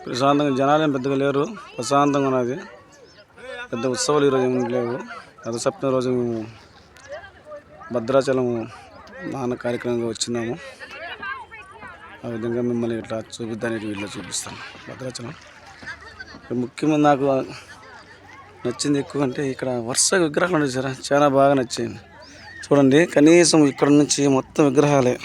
ప్రశాంతంగా జనాలు ఏం పెద్దగా లేరు, ప్రశాంతంగా ఉన్నది. పెద్ద ఉత్సవాలు ఈరోజు ఏమి లేవు. రథసప్తమి రోజు మేము భద్రాచలం నాన్న కార్యక్రమంగా వచ్చినాము. ఆ విధంగా మిమ్మల్ని ఇట్లా చూపిద్దానికి వీళ్ళు చూపిస్తాను. భద్రాచలం ముఖ్యంగా నాకు నచ్చింది ఎక్కువ అంటే ఇక్కడ వరుస విగ్రహాలు ఉన్నాయి సార్, చాలా బాగా నచ్చింది. చూడండి, కనీసం ఇక్కడ నుంచి మొత్తం విగ్రహాలే.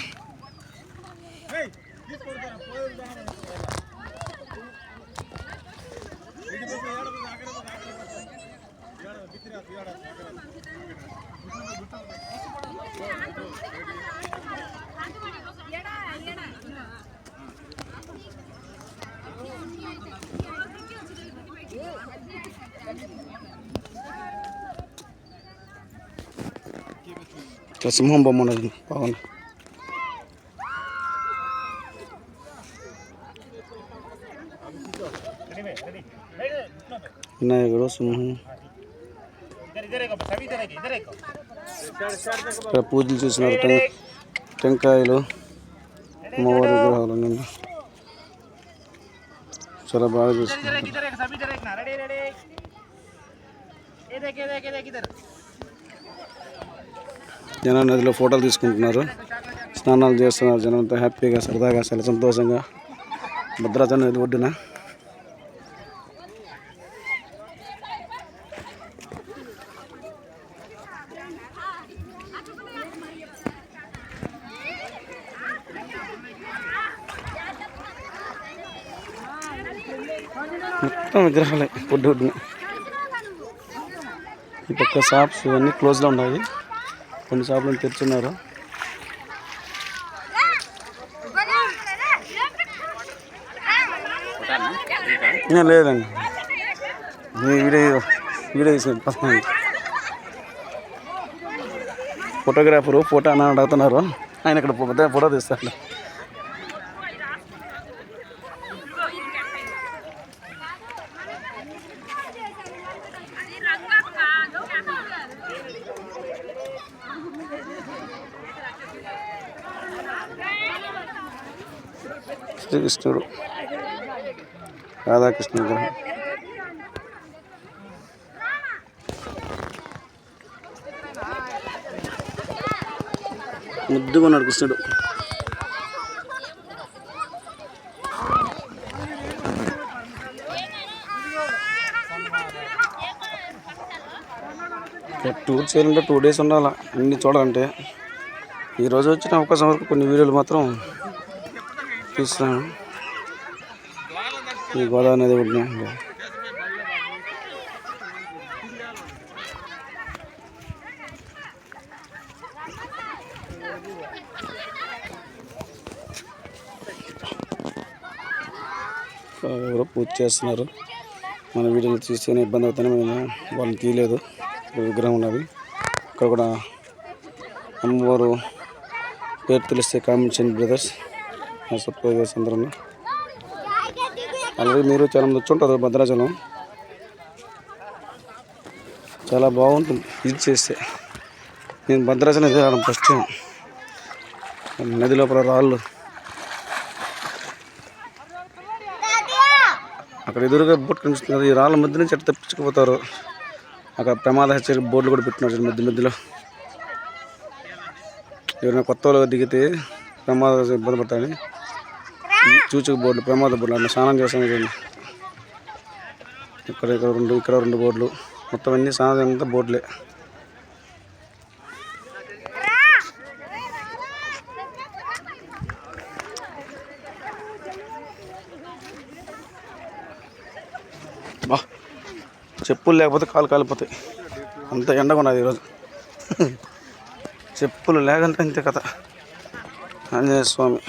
సింహం బొమ్మ ఉన్నది బాగుంది. వినాయకుడు, సింహం. ఇక్కడ పూజలు చేసినారు, టెంకాయలు, అమ్మవారి విగ్రహాలు చాలా బాగా చేస్తున్నారు. జనం నదిలో ఫోటోలు తీసుకుంటున్నారు, స్నానాలు చేస్తున్నారు. జనంతో హ్యాపీగా, సరదాగా, చాలా సంతోషంగా భద్రాచలం నది ఒడ్డున. మొత్తం విగ్రహాలే ఒడ్డున. ఈ పక్క షాప్స్ అన్నీ క్లోజ్లో ఉన్నాయి, కొన్ని షాపులను తెరుచున్నారు. లేదండి, వీడియో తీసుకుంటాను. ఫోటోగ్రాఫరు ఫోటో అని అడుగుతున్నారు, ఆయన ఇక్కడ ఫోటో తీస్తాడు. శ్రీకృష్ణుడు, రాధాకృష్ణ విగ్రహం. ముద్దుగా ఉన్నాడు కృష్ణుడు. టూర్ చేయాలంటే 2 days ఉండాలి అన్నీ చూడాలంటే. ఈరోజు వచ్చిన అవకాశం వరకు కొన్ని వీడియోలు మాత్రం తీస్తున్నాను. ఈ గోదావరి నది ఒడ్డున ఎవరో పూజ చేస్తున్నారు. మన వీడియోలు తీస్తేనే ఇబ్బంది అవుతానే మేము వాళ్ళని తీయలేదు. విగ్రహం ఉన్నది. ఇక్కడ కూడా అమ్మవారు పేరు తెలిస్తే కామెంట్ చేయండి బ్రదర్స్. నా సబ్స్క్రైబర్స్ అందరూ అలాగే మీరు చాలా మంది వచ్చుంటారు. భద్రాచలం చాలా బాగుంటుంది ఇది చేస్తే. నేను భద్రాచలం రావడం ఫస్ట్ టైం. నది లోపల రాళ్ళు, అక్కడ ఎదురుగా బోట్ కనిపిస్తున్నారు. ఈ రాళ్ళ మధ్య నుంచి ఎట్లా తప్పించుకుపోతారు. అక్కడ ప్రమాద హెచ్చరిక బోర్డులు కూడా పెట్టినారు మధ్య మధ్యలో. ఎవరైనా కొత్త వాళ్ళు దిగితే ప్రమాద ఇబ్బంది పడతాయని సూచక బోర్డులు, ప్రమాద బోర్డులు. అన్న స్నానం చేస్తాను చూడండి. ఇక్కడ 2 బోర్డులు, మొత్తం అన్ని స్నానం అంతా బోర్డులే. బా, చెప్పులు లేకపోతే కాలు కాలిపోతాయి, అంత ఎండగా ఉన్నది ఈరోజు. చెప్పులు లేకంటే అంతే కథ. ఆంజనేయ స్వామి.